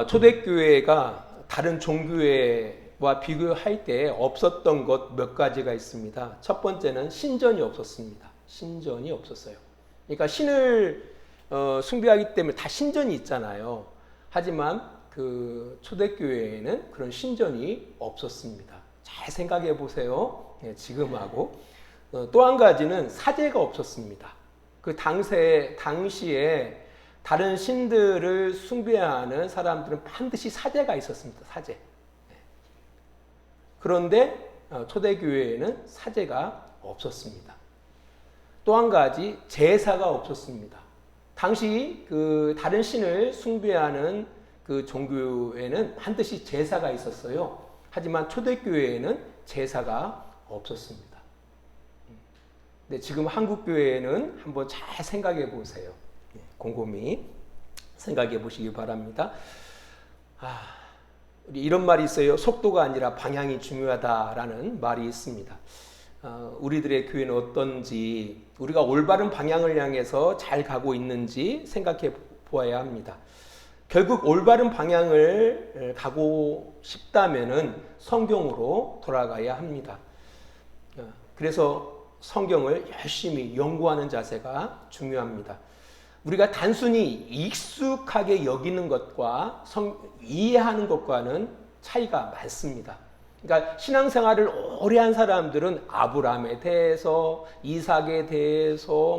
초대교회가 다른 종교회와 비교할 때 없었던 것 몇 가지가 있습니다. 첫 번째는 신전이 없었습니다. 신전이 없었어요. 그러니까 신을 숭배하기 때문에 다 신전이 있잖아요. 하지만 그 초대교회에는 그런 신전이 없었습니다. 잘 생각해 보세요. 지금하고. 또 한 가지는 사제가 없었습니다. 그 당시에 다른 신들을 숭배하는 사람들은 반드시 사제가 있었습니다. 사제. 그런데 초대교회에는 사제가 없었습니다. 또 한 가지 제사가 없었습니다. 당시 그 다른 신을 숭배하는 그 종교에는 반드시 제사가 있었어요. 하지만 초대교회에는 제사가 없었습니다. 근데 지금 한국교회는 한번 잘 생각해 보세요. 곰곰이 생각해 보시기 바랍니다. 우리 이런 말이 있어요. 속도가 아니라 방향이 중요하다라는 말이 있습니다. 우리들의 교회는 어떤지, 우리가 올바른 방향을 향해서 잘 가고 있는지 생각해 보아야 합니다. 결국 올바른 방향을 가고 싶다면은 성경으로 돌아가야 합니다. 그래서 성경을 열심히 연구하는 자세가 중요합니다. 우리가 단순히 익숙하게 여기는 것과 이해하는 것과는 차이가 많습니다. 그러니까 신앙생활을 오래 한 사람들은 아브라함에 대해서, 이삭에 대해서,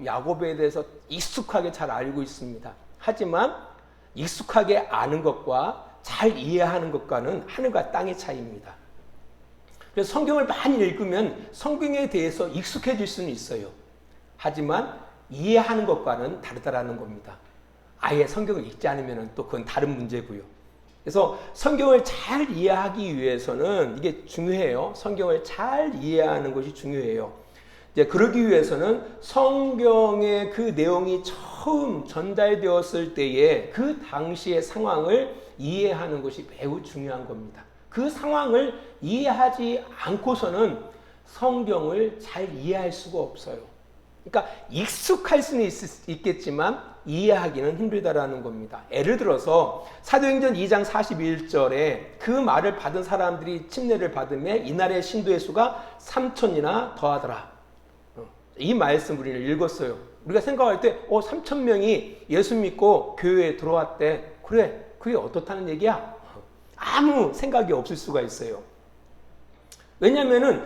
야곱에 대해서 익숙하게 잘 알고 있습니다. 하지만 익숙하게 아는 것과 잘 이해하는 것과는 하늘과 땅의 차이입니다. 그래서 성경을 많이 읽으면 성경에 대해서 익숙해질 수는 있어요. 하지만 이해하는 것과는 다르다라는 겁니다. 아예 성경을 읽지 않으면 또 그건 다른 문제고요. 그래서 성경을 잘 이해하기 위해서는 이게 중요해요. 성경을 잘 이해하는 것이 중요해요. 이제 그러기 위해서는 성경의 그 내용이 처음 전달되었을 때에 그 당시의 상황을 이해하는 것이 매우 중요한 겁니다. 그 상황을 이해하지 않고서는 성경을 잘 이해할 수가 없어요. 그러니까 익숙할 수는 있겠지만 이해하기는 힘들다라는 겁니다. 예를 들어서 사도행전 2장 41절에 그 말을 받은 사람들이 침례를 받으며 이날의 신도의 수가 3,000이나 더하더라. 이 말씀 우리는 읽었어요. 우리가 생각할 때 3,000명이 예수 믿고 교회에 들어왔대. 그래, 그게 어떻다는 얘기야? 아무 생각이 없을 수가 있어요. 왜냐하면은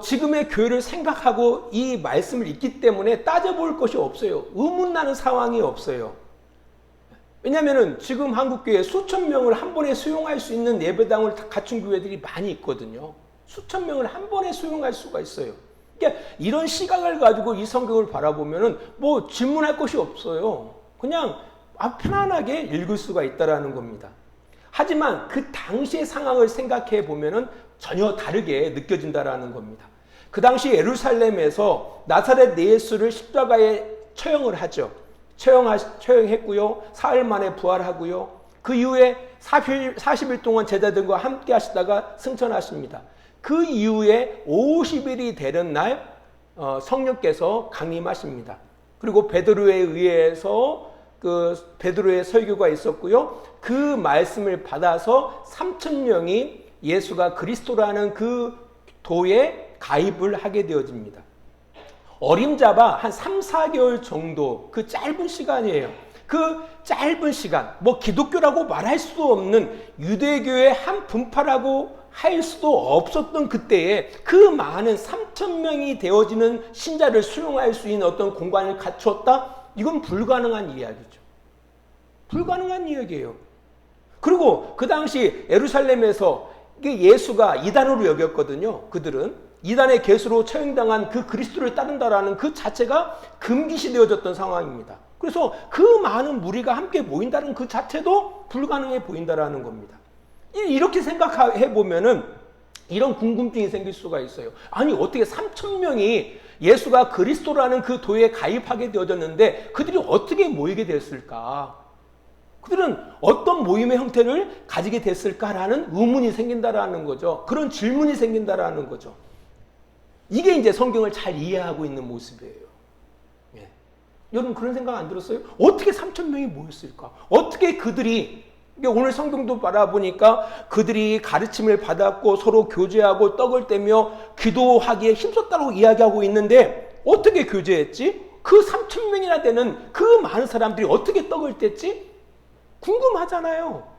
지금의 교회를 생각하고 이 말씀을 읽기 때문에 따져볼 것이 없어요. 의문나는 상황이 없어요. 왜냐하면은 지금 한국교회 수천 명을 한 번에 수용할 수 있는 예배당을 갖춘 교회들이 많이 있거든요. 수천 명을 한 번에 수용할 수가 있어요. 그러니까 이런 시각을 가지고 이 성경을 바라보면은 질문할 것이 없어요. 그냥 편안하게 읽을 수가 있다라는 겁니다. 하지만 그 당시의 상황을 생각해 보면은 전혀 다르게 느껴진다라는 겁니다. 그 당시 예루살렘에서 나사렛 예수를 십자가에 처형을 하죠. 처형했고요. 사흘 만에 부활하고요. 그 이후에 40일 동안 제자들과 함께 하시다가 승천하십니다. 그 이후에 50일이 되는 날 성령께서 강림하십니다. 그리고 베드로에 의해서 그 베드로의 설교가 있었고요. 그 말씀을 받아서 3,000명이 예수가 그리스도라는 그 도에 가입을 하게 되어집니다. 어림잡아 한 3, 4개월 정도 그 짧은 시간이에요. 그 짧은 시간, 기독교라고 말할 수도 없는 유대교의 한 분파라고 할 수도 없었던 그때에 그 많은 3,000명이 되어지는 신자를 수용할 수 있는 어떤 공간을 갖추었다? 이건 불가능한 이야기죠. 불가능한 이야기예요. 그리고 그 당시 예루살렘에서 예수가 이단으로 여겼거든요. 그들은 이단의 계수로 처형당한 그 그리스도를 따른다라는 그 자체가 금기시되어졌던 상황입니다. 그래서 그 많은 무리가 함께 모인다는 그 자체도 불가능해 보인다라는 겁니다. 이렇게 생각해 보면은 이런 궁금증이 생길 수가 있어요. 아니 어떻게 3,000명이 예수가 그리스도라는 그 도에 가입하게 되어졌는데 그들이 어떻게 모이게 됐을까? 그들은 어떤 모임의 형태를 가지게 됐을까라는 의문이 생긴다라는 거죠. 그런 질문이 생긴다라는 거죠. 이게 이제 성경을 잘 이해하고 있는 모습이에요. 여러분 그런 생각 안 들었어요? 어떻게 3천 명이 모였을까? 어떻게 그들이 오늘 성경도 바라보니까 그들이 가르침을 받았고 서로 교제하고 떡을 떼며 기도하기에 힘썼다고 이야기하고 있는데 어떻게 교제했지? 그 3천 명이나 되는 그 많은 사람들이 어떻게 떡을 뗐지? 궁금하잖아요.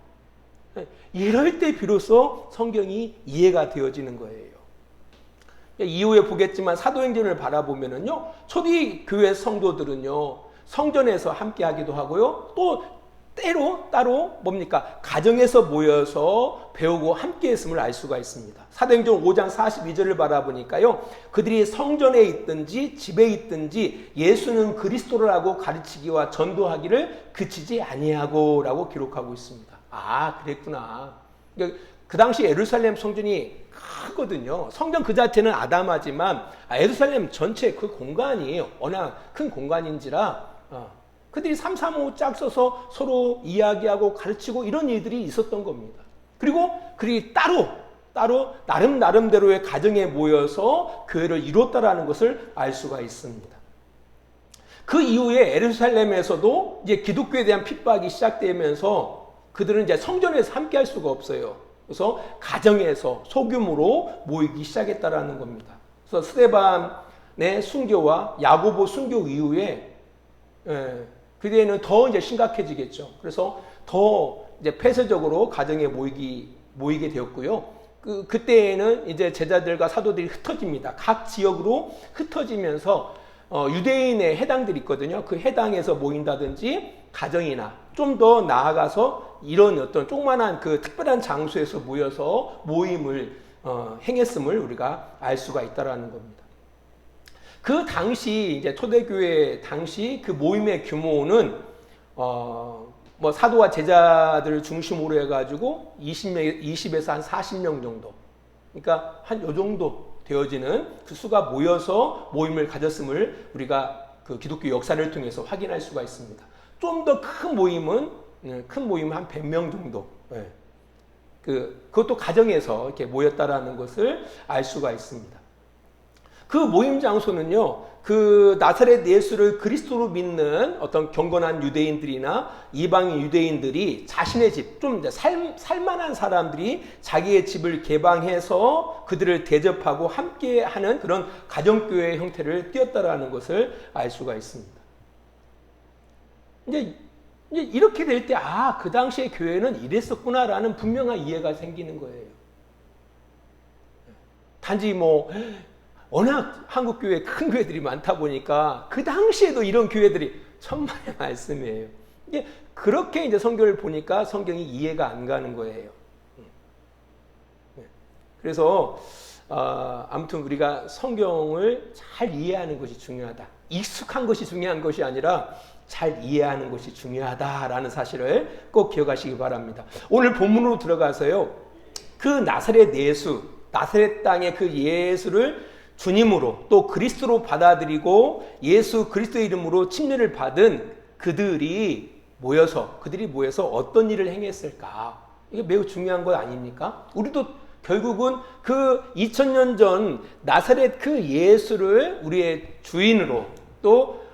이럴 때 비로소 성경이 이해가 되어지는 거예요. 이후에 보겠지만 사도행전을 바라보면은요, 초대교회 성도들은요, 성전에서 함께 하기도 하고요, 또 때로 따로 뭡니까? 가정에서 모여서 배우고 함께 했음을 알 수가 있습니다. 사도행전 5장 42절을 바라보니까요, 그들이 성전에 있든지 집에 있든지 예수는 그리스도라고 가르치기와 전도하기를 그치지 아니하고 라고 기록하고 있습니다. 아, 그랬구나. 그 당시 예루살렘 성전이 크거든요. 성전 그 자체는 아담하지만 예루살렘 전체 그 공간이 워낙 큰 공간인지라 그들이 335 짝 써서 서로 이야기하고 가르치고 이런 일들이 있었던 겁니다. 그리고 그들이 따로 나름대로의 가정에 모여서 교회를 이뤘다라는 것을 알 수가 있습니다. 그 이후에 예루살렘에서도 이제 기독교에 대한 핍박이 시작되면서 그들은 이제 성전에서 함께 할 수가 없어요. 그래서 가정에서 소규모로 모이기 시작했다라는 겁니다. 그래서 스데반의 순교와 야고보 순교 이후에 그때는 더 이제 심각해지겠죠. 그래서 더 이제 폐쇄적으로 가정에 모이게 되었고요. 그때에는 이제 제자들과 사도들이 흩어집니다. 각 지역으로 흩어지면서 유대인의 해당들이 있거든요. 그 해당에서 모인다든지 가정이나 좀 더 나아가서 이런 어떤 조그만한 그 특별한 장소에서 모여서 모임을 행했음을 우리가 알 수가 있다라는 겁니다. 그 당시 이제 초대교회 당시 그 모임의 규모는 뭐 사도와 제자들을 중심으로 해가지고 20에서 한 40명 정도. 그러니까 한 요 정도 되어지는 그 수가 모여서 모임을 가졌음을 우리가 그 기독교 역사를 통해서 확인할 수가 있습니다. 좀 더 큰 모임은 한 100명 정도. 그것도 가정에서 이렇게 모였다라는 것을 알 수가 있습니다. 그 모임 장소는요, 그 나사렛 예수를 그리스도로 믿는 어떤 경건한 유대인들이나 이방인 유대인들이 자신의 집, 좀 살만한 사람들이 자기의 집을 개방해서 그들을 대접하고 함께하는 그런 가정교회 형태를 띄었다라는 것을 알 수가 있습니다. 이제 이렇게 될 때, 그 당시의 교회는 이랬었구나라는 분명한 이해가 생기는 거예요. 단지 워낙 한국 교회 큰 교회들이 많다 보니까 그 당시에도 이런 교회들이 천만의 말씀이에요. 이제 그렇게 이제 성경을 보니까 성경이 이해가 안 가는 거예요. 그래서 아무튼 우리가 성경을 잘 이해하는 것이 중요하다. 익숙한 것이 중요한 것이 아니라 잘 이해하는 것이 중요하다라는 사실을 꼭 기억하시기 바랍니다. 오늘 본문으로 들어가서요, 그 나사렛 땅의 그 예수를 주님으로 또 그리스도로 받아들이고 예수 그리스도의 이름으로 침례를 받은 그들이 모여서 어떤 일을 행했을까? 이게 매우 중요한 것 아닙니까? 우리도 결국은 그 2000년 전 나사렛 그 예수를 우리의 주인으로 또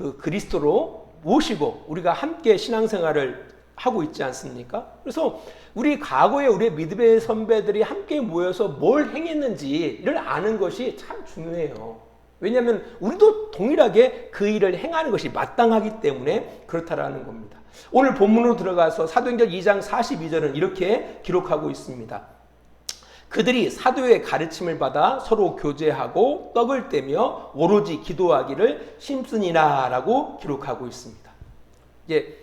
그 그리스도로 모시고 우리가 함께 신앙생활을 하고 있지 않습니까? 그래서 우리 과거에 우리의 믿음의 선배들이 함께 모여서 뭘 행했는지를 아는 것이 참 중요해요. 왜냐하면 우리도 동일하게 그 일을 행하는 것이 마땅하기 때문에 그렇다라는 겁니다. 오늘 본문으로 들어가서 사도행전 2장 42절은 이렇게 기록하고 있습니다. 그들이 사도의 가르침을 받아 서로 교제하고 떡을 떼며 오로지 기도하기를 힘쓰니라 라고 기록하고 있습니다. 이제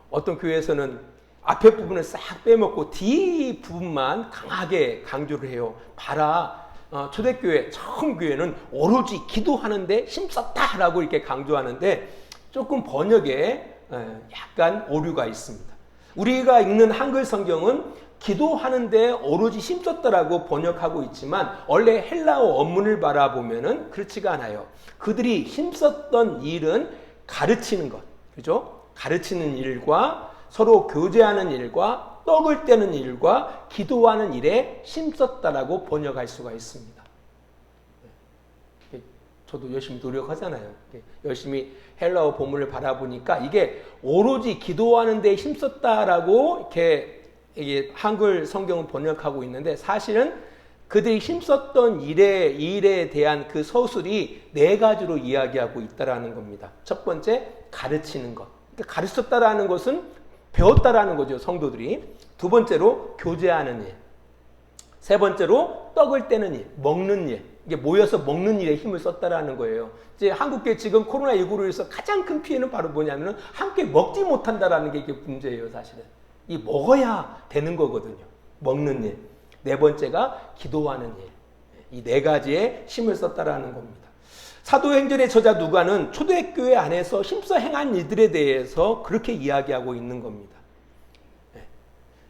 어떤 교회에서는 앞에 부분을 싹 빼먹고 뒤 부분만 강하게 강조를 해요. 봐라, 초대교회 처음 교회는 오로지 기도하는데 힘썼다라고 이렇게 강조하는데 조금 번역에 약간 오류가 있습니다. 우리가 읽는 한글 성경은 기도하는데 오로지 힘썼다라고 번역하고 있지만 원래 헬라어 원문을 바라보면은 그렇지가 않아요. 그들이 힘썼던 일은 가르치는 것, 그죠? 가르치는 일과 서로 교제하는 일과 떡을 떼는 일과 기도하는 일에 힘썼다라고 번역할 수가 있습니다. 저도 열심히 노력하잖아요. 열심히 헬라어 본문을 바라보니까 이게 오로지 기도하는 데 힘썼다라고 이렇게 이게 한글 성경은 번역하고 있는데, 사실은 그들이 힘썼던 일에 대한 그 서술이 네 가지로 이야기하고 있다라는 겁니다. 첫 번째, 가르치는 것. 그러니까 가르쳤다라는 것은 배웠다라는 거죠, 성도들이. 두 번째로, 교제하는 일. 세 번째로, 떡을 떼는 일, 먹는 일. 이게 모여서 먹는 일에 힘을 썼다라는 거예요. 이제 한국계 지금 코로나19로 인해서 가장 큰 피해는 바로 뭐냐면은 함께 먹지 못한다라는 게 이게 문제예요, 사실은. 이 먹어야 되는 거거든요. 먹는 일. 네 번째가 기도하는 일. 이 네 가지에 힘을 썼다라는 겁니다. 사도행전의 저자 누가는 초대교회 안에서 힘써 행한 일들에 대해서 그렇게 이야기하고 있는 겁니다.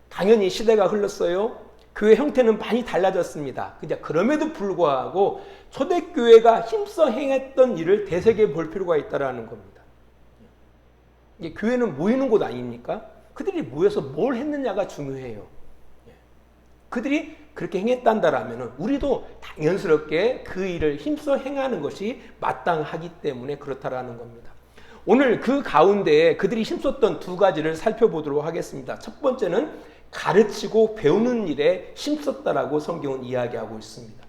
당연히 시대가 흘렀어요. 교회 형태는 많이 달라졌습니다. 그럼에도 불구하고 초대교회가 힘써 행했던 일을 되새겨 볼 필요가 있다는 겁니다. 이게 교회는 모이는 곳 아닙니까? 그들이 모여서 뭘 했느냐가 중요해요. 그들이 그렇게 행했단다라면 우리도 당연스럽게 그 일을 힘써 행하는 것이 마땅하기 때문에 그렇다라는 겁니다. 오늘 그 가운데 그들이 힘썼던 두 가지를 살펴보도록 하겠습니다. 첫 번째는 가르치고 배우는 일에 힘썼다라고 성경은 이야기하고 있습니다.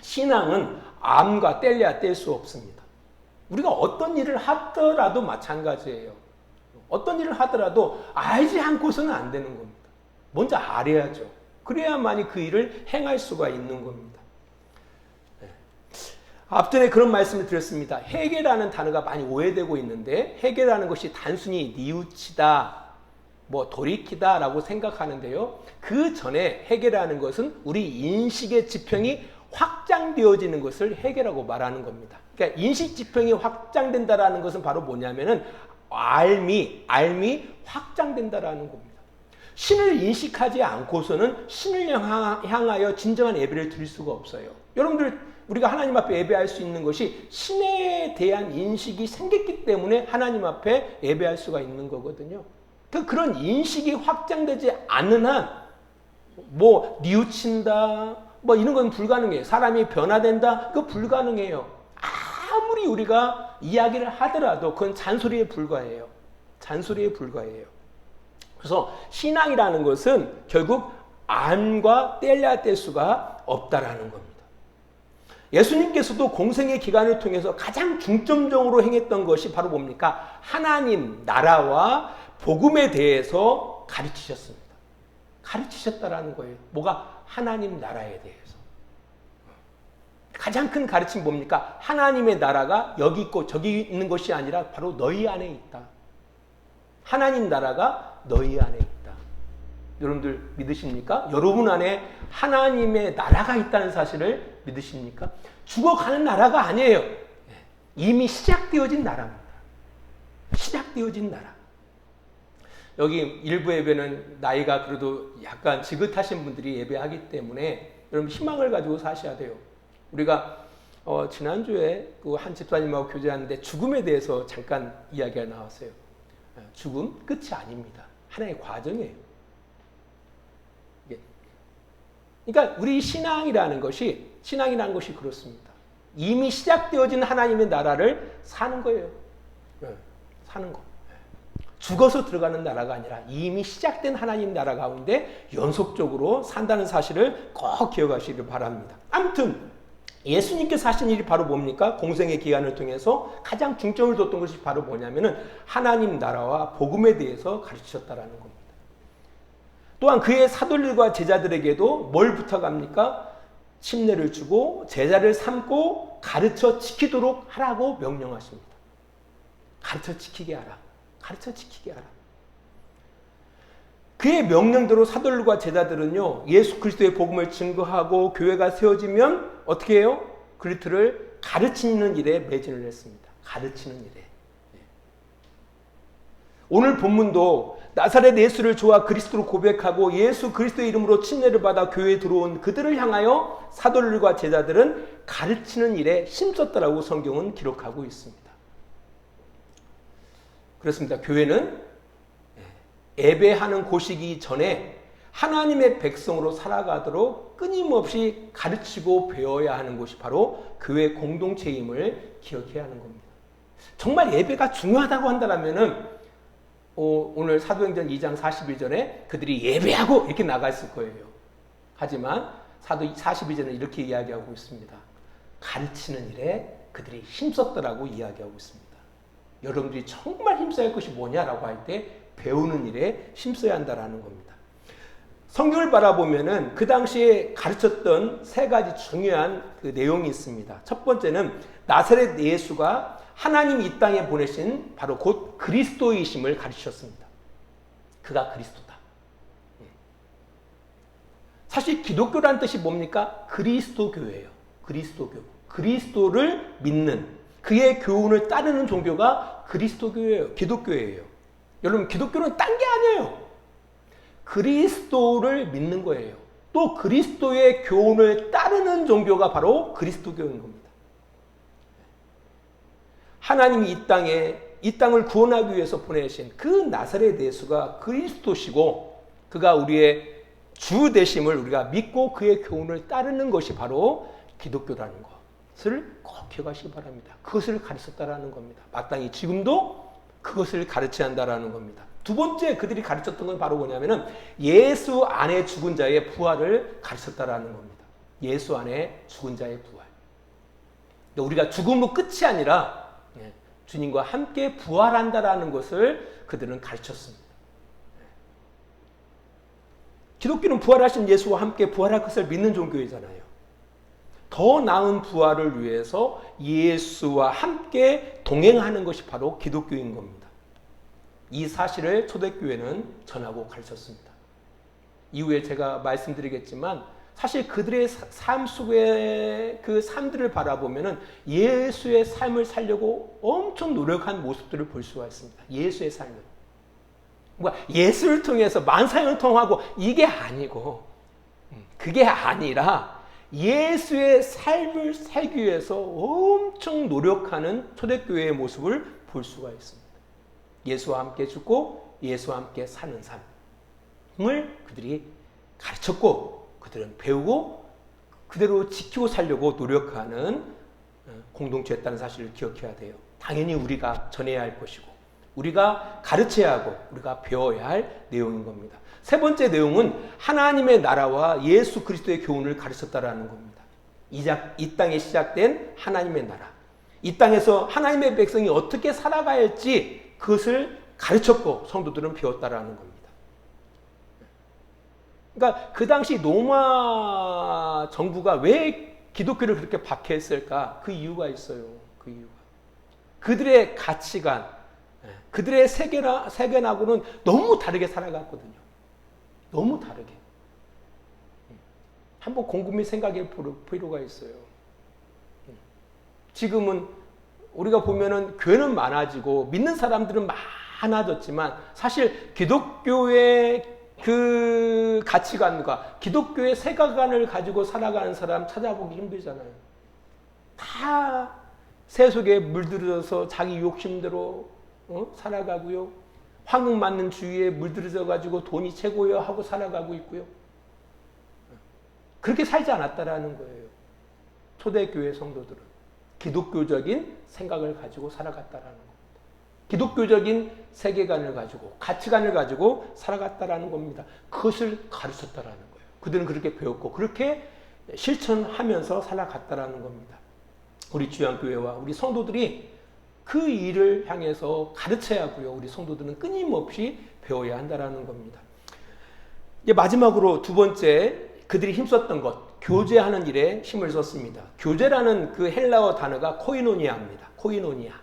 신앙은 암과 뗄래야 뗄 수 없습니다. 우리가 어떤 일을 하더라도 마찬가지예요. 어떤 일을 하더라도 알지 않고서는 안 되는 겁니다. 먼저 알아야죠. 그래야만이 그 일을 행할 수가 있는 겁니다. 앞전에 그런 말씀을 드렸습니다. 회개라는 단어가 많이 오해되고 있는데, 회개라는 것이 단순히 뉘우치다, 돌이키다라고 생각하는데요. 그 전에 회개라는 것은 우리 인식의 지평이 확장되어지는 것을 회개라고 말하는 겁니다. 그러니까 인식 지평이 확장된다라는 것은 바로 뭐냐면은 알미 확장된다라는 겁니다. 신을 인식하지 않고서는 신을 향하여 진정한 예배를 드릴 수가 없어요. 여러분들, 우리가 하나님 앞에 예배할 수 있는 것이 신에 대한 인식이 생겼기 때문에 하나님 앞에 예배할 수가 있는 거거든요. 그런 인식이 확장되지 않는 한 뉘우친다 이런 건 불가능해요. 사람이 변화된다, 그거 불가능해요. 아무리 우리가 이야기를 하더라도 그건 잔소리에 불과해요. 잔소리에 불과해요. 그래서 신앙이라는 것은 결국 암과 뗄래야 뗄 수가 없다라는 겁니다. 예수님께서도 공생의 기간을 통해서 가장 중점적으로 행했던 것이 바로 뭡니까? 하나님 나라와 복음에 대해서 가르치셨습니다. 가르치셨다라는 거예요. 뭐가? 하나님 나라에 대해서. 가장 큰 가르침이 뭡니까? 하나님의 나라가 여기 있고 저기 있는 것이 아니라 바로 너희 안에 있다. 하나님 나라가 너희 안에 있다. 여러분들 믿으십니까? 여러분 안에 하나님의 나라가 있다는 사실을 믿으십니까? 죽어가는 나라가 아니에요. 이미 시작되어진 나라입니다. 시작되어진 나라. 여기 일부 예배는 나이가 그래도 약간 지긋하신 분들이 예배하기 때문에 여러분 희망을 가지고 사셔야 돼요. 우리가 지난주에 그 한 집사님하고 교제하는데 죽음에 대해서 잠깐 이야기가 나왔어요. 죽음 끝이 아닙니다. 하나의 과정이에요. 그러니까 우리 신앙이라는 것이 그렇습니다. 이미 시작되어진 하나님의 나라를 사는 거예요. 사는 거. 죽어서 들어가는 나라가 아니라 이미 시작된 하나님 나라 가운데 연속적으로 산다는 사실을 꼭 기억하시길 바랍니다. 아무튼 예수님께서 하신 일이 바로 뭡니까? 공생의 기간을 통해서 가장 중점을 뒀던 것이 바로 뭐냐면은 하나님 나라와 복음에 대해서 가르치셨다라는 겁니다. 또한 그의 사도들과 제자들에게도 뭘 부탁합니까? 침례를 주고 제자를 삼고 가르쳐 지키도록 하라고 명령하십니다. 가르쳐 지키게 하라. 가르쳐 지키게 하라. 그의 명령대로 사도들과 제자들은요, 예수 그리스도의 복음을 증거하고 교회가 세워지면 어떻게 해요? 그리스도를 가르치는 일에 매진을 했습니다. 가르치는 일에. 오늘 본문도 나사렛 예수를 좋아 그리스도로 고백하고 예수 그리스도의 이름으로 침례를 받아 교회에 들어온 그들을 향하여 사도들과 제자들은 가르치는 일에 힘썼다라고 성경은 기록하고 있습니다. 그렇습니다. 교회는 예배하는 곳이기 전에 하나님의 백성으로 살아가도록 끊임없이 가르치고 배워야 하는 것이 바로 교회 공동체임을 기억해야 하는 겁니다. 정말 예배가 중요하다고 한다면 오늘 사도행전 2장 42절에 그들이 예배하고 이렇게 나갔을 거예요. 하지만 사도 42절은 이렇게 이야기하고 있습니다. 가르치는 일에 그들이 힘썼더라고 이야기하고 있습니다. 여러분들이 정말 힘써야 할 것이 뭐냐라고 할 때 배우는 일에 힘써야 한다라는 겁니다. 성경을 바라보면은 그 당시에 가르쳤던 세 가지 중요한 그 내용이 있습니다. 첫 번째는 나사렛 예수가 하나님이 이 땅에 보내신 바로 곧 그리스도이심을 가르치셨습니다. 그가 그리스도다. 사실 기독교라는 뜻이 뭡니까? 그리스도교예요. 그리스도교. 그리스도를 믿는 그의 교훈을 따르는 종교가 그리스도교예요. 기독교예요. 여러분 기독교는 딴 게 아니에요. 그리스도를 믿는 거예요. 또 그리스도의 교훈을 따르는 종교가 바로 그리스도교인 겁니다. 하나님이 이 땅을 구원하기 위해서 보내신 그 나사렛 예수가 그리스도시고 그가 우리의 주 되심을 우리가 믿고 그의 교훈을 따르는 것이 바로 기독교라는 것을 꼭 기억하시기 바랍니다. 그것을 가르쳤다라는 겁니다. 마땅히 지금도 그것을 가르쳐야 한다라는 겁니다. 두 번째 그들이 가르쳤던 건 바로 뭐냐면은 예수 안에 죽은 자의 부활을 가르쳤다라는 겁니다. 예수 안에 죽은 자의 부활. 우리가 죽음으로 끝이 아니라 주님과 함께 부활한다라는 것을 그들은 가르쳤습니다. 기독교는 부활하신 예수와 함께 부활할 것을 믿는 종교이잖아요. 더 나은 부활을 위해서 예수와 함께 동행하는 것이 바로 기독교인 겁니다. 이 사실을 초대교회는 전하고 가르쳤습니다. 이후에 제가 말씀드리겠지만 사실 그들의 삶 속의 그 삶들을 바라보면은 예수의 삶을 살려고 엄청 노력한 모습들을 볼 수가 있습니다. 예수의 삶을. 그러니까 예수를 통해서 만사형을 통하고 이게 아니고 그게 아니라 예수의 삶을 살기 위해서 엄청 노력하는 초대교회의 모습을 볼 수가 있습니다. 예수와 함께 죽고 예수와 함께 사는 삶을 그들이 가르쳤고 그들은 배우고 그대로 지키고 살려고 노력하는 공동체였다는 사실을 기억해야 돼요. 당연히 우리가 전해야 할 것이고 우리가 가르쳐야 하고 우리가 배워야 할 내용인 겁니다. 세 번째 내용은 하나님의 나라와 예수 그리스도의 교훈을 가르쳤다라는 겁니다. 이 땅에 시작된 하나님의 나라. 이 땅에서 하나님의 백성이 어떻게 살아가야 할지 그것을 가르쳤고 성도들은 배웠다라는 겁니다. 그러니까 그 당시 로마 정부가 왜 기독교를 그렇게 박해했을까? 그 이유가 있어요. 그 이유가. 그들의 가치관, 그들의 세계하고는 너무 다르게 살아갔거든요. 너무 다르게. 한번 곰곰이 생각해 볼 필요가 있어요. 지금은 우리가 보면은 교회는 많아지고 믿는 사람들은 많아졌지만 사실 기독교의 그 가치관과 기독교의 세계관을 가지고 살아가는 사람 찾아보기 힘들잖아요. 다 세속에 물들어서 자기 욕심대로 살아가고요. 황금 맞는 주위에 물들어져 가지고 돈이 최고요 하고 살아가고 있고요. 그렇게 살지 않았다라는 거예요. 초대교회 성도들은 기독교적인 생각을 가지고 살아갔다라는 겁니다. 기독교적인 세계관을 가지고 가치관을 가지고 살아갔다라는 겁니다. 그것을 가르쳤다라는 거예요. 그들은 그렇게 배웠고 그렇게 실천하면서 살아갔다라는 겁니다. 우리 주양교회와 우리 성도들이 그 일을 향해서 가르쳐야 하고요. 우리 성도들은 끊임없이 배워야 한다라는 겁니다. 이제 마지막으로 두 번째 그들이 힘썼던 것, 교제하는 일에 힘을 썼습니다. 교제라는 그 헬라어 단어가 코이노니아입니다. 코이노니아.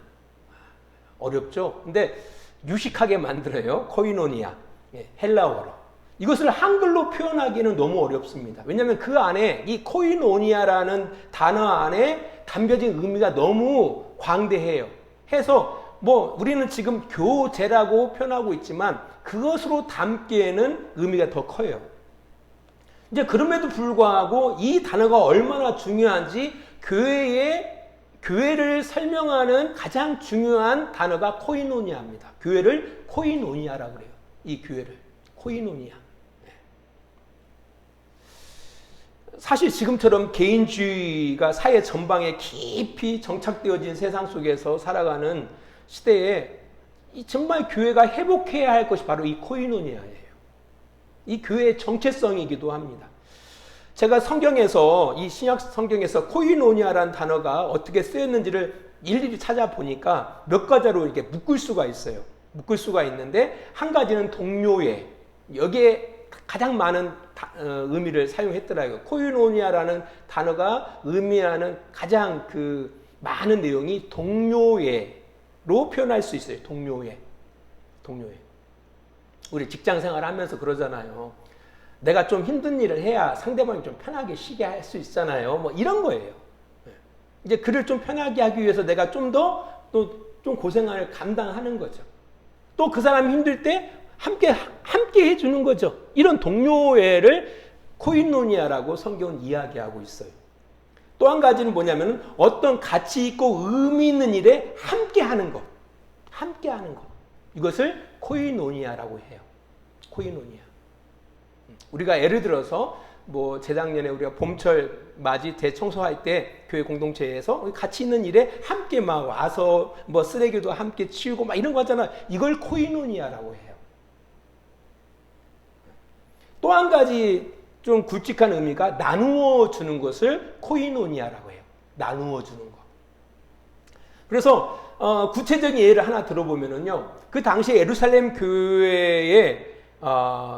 어렵죠? 근데 유식하게 만들어요. 코이노니아. 헬라어로. 이것을 한글로 표현하기는 너무 어렵습니다. 왜냐하면 그 안에 이 코이노니아라는 단어 안에 담겨진 의미가 너무 광대해요. 해서 우리는 지금 교제라고 표현하고 있지만 그것으로 담기에는 의미가 더 커요. 이제 그럼에도 불구하고 이 단어가 얼마나 중요한지 교회를 설명하는 가장 중요한 단어가 코이노니아입니다. 교회를 코이노니아라고 그래요. 이 교회를 코이노니아. 사실 지금처럼 개인주의가 사회 전방에 깊이 정착되어진 세상 속에서 살아가는 시대에 정말 교회가 회복해야 할 것이 바로 이 코이노니아예요. 이 교회의 정체성이기도 합니다. 제가 성경에서, 이 신약 성경에서 코이노니아라는 단어가 어떻게 쓰였는지를 일일이 찾아보니까 몇 가지로 이렇게 묶을 수가 있어요. 묶을 수가 있는데, 한 가지는 동료애, 여기에 가장 많은 의미를 사용했더라고요. 코이노니아라는 단어가 의미하는 가장 그 많은 내용이 동료애로 표현할 수 있어요. 동료애. 우리 직장 생활 하면서 그러잖아요. 내가 좀 힘든 일을 해야 상대방이 좀 편하게 쉬게 할 수 있잖아요. 뭐 이런 거예요. 이제 그를 좀 편하게 하기 위해서 내가 좀 더 좀 고생을 감당하는 거죠. 또 그 사람이 힘들 때 함께 해주는 거죠. 이런 동료애를 코이노니아라고 성경은 이야기하고 있어요. 또 한 가지는 뭐냐면 어떤 가치 있고 의미 있는 일에 함께 하는 것. 이것을 코이노니아라고 해요. 코이노니아. 우리가 예를 들어서 뭐 재작년에 우리가 봄철 맞이 대청소할 때 교회 공동체에서 가치 있는 일에 함께 막 와서 뭐 쓰레기도 함께 치우고 막 이런 거 하잖아요. 이걸 코이노니아라고 해요. 또 한 가지 좀 굵직한 의미가 나누어 주는 것을 코이노니아라고 해요. 나누어 주는 것. 그래서 구체적인 예를 하나 들어보면은요, 그 당시에 예루살렘 교회에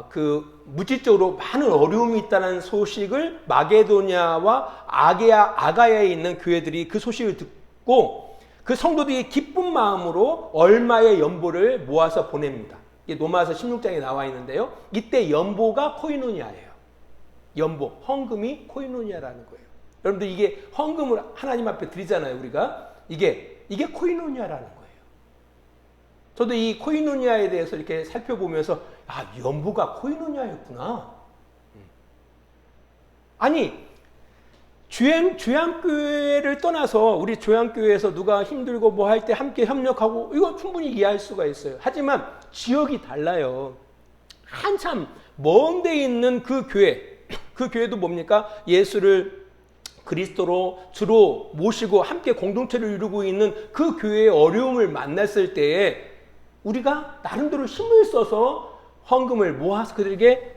그 물질적으로 많은 어려움이 있다는 소식을 마게도냐와 아가야에 있는 교회들이 그 소식을 듣고 그 성도들이 기쁜 마음으로 얼마의 연보를 모아서 보냅니다. 이게 로마서 16장에 나와 있는데요. 이때 연보가 코이노니아예요. 연보, 헌금이 코이노니아라는 거예요. 여러분들 이게 헌금을 하나님 앞에 드리잖아요, 우리가. 이게 코이노니아라는 거예요. 저도 이 코이노니아에 대해서 이렇게 살펴보면서 연보가 코이노니아였구나. 아니, 교회를 떠나서 우리 교회에서 누가 힘들고 뭐 할 때 함께 협력하고 이거 충분히 이해할 수가 있어요. 하지만 지역이 달라요. 한참 먼 데 있는 그 교회도 뭡니까? 예수를 그리스도로 주로 모시고 함께 공동체를 이루고 있는 그 교회의 어려움을 만났을 때에 우리가 나름대로 힘을 써서 헌금을 모아서 그들에게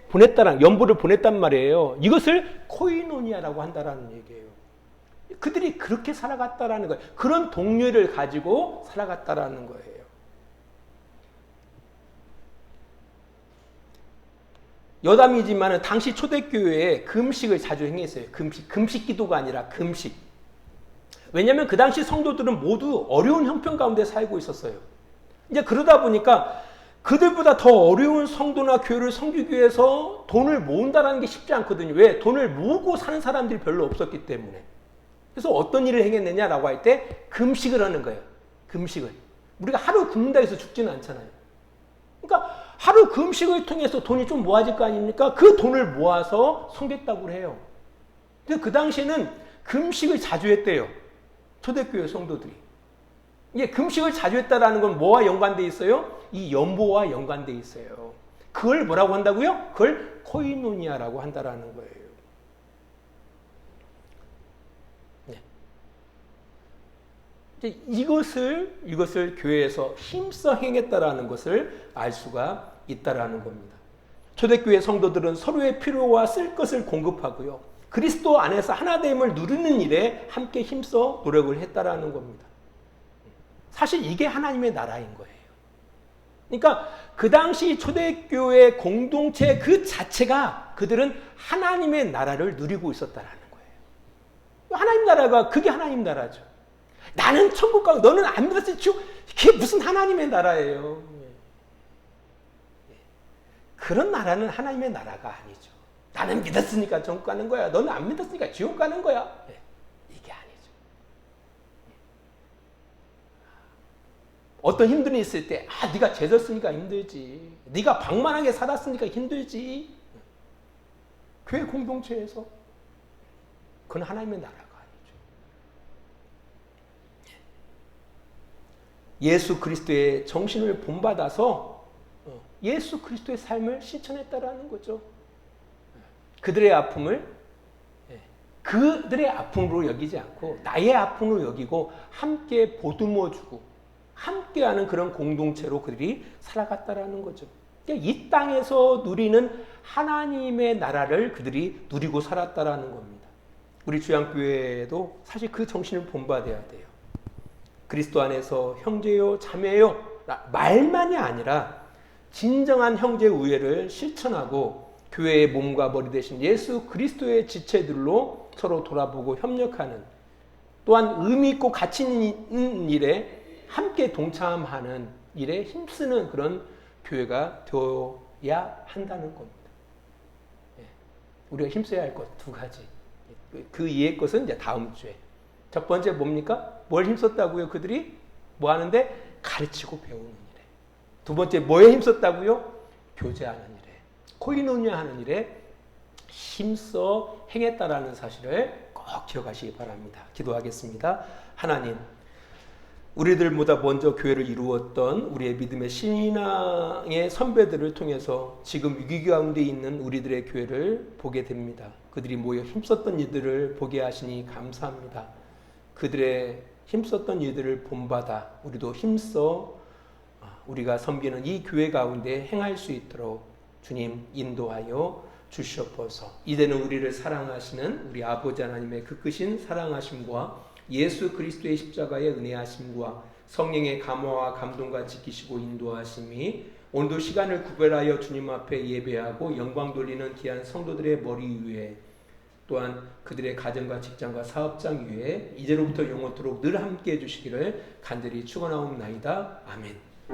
연보를 보냈단 말이에요. 이것을 코이노니아라고 한다라는 얘기예요. 그들이 그렇게 살아갔다라는 거예요. 그런 동료를 가지고 살아갔다라는 거예요. 여담이지만 당시 초대교회에 금식을 자주 행했어요. 금식 기도가 아니라 금식. 왜냐하면 그 당시 성도들은 모두 어려운 형편 가운데 살고 있었어요. 이제 그러다 보니까 그들보다 더 어려운 성도나 교회를 섬기기 위해서 돈을 모은다는 게 쉽지 않거든요. 왜? 돈을 모으고 사는 사람들이 별로 없었기 때문에. 그래서 어떤 일을 행했느냐라고 할 때 금식을 하는 거예요. 금식을. 우리가 하루 굶는다 해서 죽지는 않잖아요. 그러니까 하루 금식을 통해서 돈이 좀 모아질 거 아닙니까? 그 돈을 모아서 섬겼다고 해요. 근데 그 당시에는 금식을 자주 했대요. 초대교회 성도들이. 이게 금식을 자주 했다라는 건 뭐와 연관되어 있어요? 이 연보와 연관되어 있어요. 그걸 뭐라고 한다고요? 그걸 코이노니아라고 한다라는 거예요. 네. 이제 이것을 교회에서 힘써 행했다라는 것을 알 수가 있다라는 겁니다. 초대교회 성도들은 서로의 필요와 쓸 것을 공급하고요. 그리스도 안에서 하나됨을 누리는 일에 함께 힘써 노력을 했다라는 겁니다. 사실 이게 하나님의 나라인 거예요. 그러니까 그 당시 초대교회 공동체 그 자체가 그들은 하나님의 나라를 누리고 있었다라는 거예요. 하나님 나라가 그게 하나님 나라죠. 나는 천국 가고 너는 안 믿었지. 그게 무슨 하나님의 나라예요. 그런 나라는 하나님의 나라가 아니죠. 나는 믿었으니까 천국 가는 거야. 너는 안 믿었으니까 지옥 가는 거야. 이게 아니죠. 어떤 힘든 일이 있을 때 네가 죄 졌으니까 힘들지. 네가 방만하게 살았으니까 힘들지. 교회 공동체에서 그건 하나님의 나라가 아니죠. 예수 그리스도의 정신을 본받아서 예수 그리스도의 삶을 실천했다라는 거죠. 그들의 아픔을 그들의 아픔으로 여기지 않고 나의 아픔으로 여기고 함께 보듬어주고 함께하는 그런 공동체로 그들이 살아갔다라는 거죠. 그러니까 이 땅에서 누리는 하나님의 나라를 그들이 누리고 살았다라는 겁니다. 우리 주양교회도 사실 그 정신을 본받아야 돼요. 그리스도 안에서 형제요 자매요 말만이 아니라 진정한 형제 우애를 실천하고 교회의 몸과 머리 되신 예수 그리스도의 지체들로 서로 돌아보고 협력하는, 또한 의미 있고 가치 있는 일에 함께 동참하는 일에 힘쓰는 그런 교회가 되어야 한다는 겁니다. 우리가 힘써야 할 것 두 가지. 그 이해 것은 이제 다음 주에. 첫 번째 뭡니까? 뭘 힘썼다고요? 그들이 뭐 하는데? 가르치고 배우는 일에. 두 번째 뭐에 힘썼다고요? 교제하는 일에, 코이노니아 하는 일에 힘써 행했다라는 사실을 꼭 기억하시기 바랍니다. 기도하겠습니다. 하나님, 우리들보다 먼저 교회를 이루었던 우리의 믿음의 신앙의 선배들을 통해서 지금 위기 가운데 있는 우리들의 교회를 보게 됩니다. 그들이 모여 힘썼던 이들을 보게 하시니 감사합니다. 그들의 힘썼던 이들을 본받아 우리도 힘써 우리가 섬기는 이 교회 가운데 행할 수 있도록 주님 인도하여 주시옵소서. 이제는 우리를 사랑하시는 우리 아버지 하나님의 그 크신 사랑하심과 예수 그리스도의 십자가의 은혜하심과 성령의 감화와 감동과 지키시고 인도하심이 오늘도 시간을 구별하여 주님 앞에 예배하고 영광 돌리는 귀한 성도들의 머리 위에, 또한 그들의 가정과 직장과 사업장 위에 이제로부터 영원토록 늘 함께해 주시기를 간절히 축원하옵나이다. 아멘.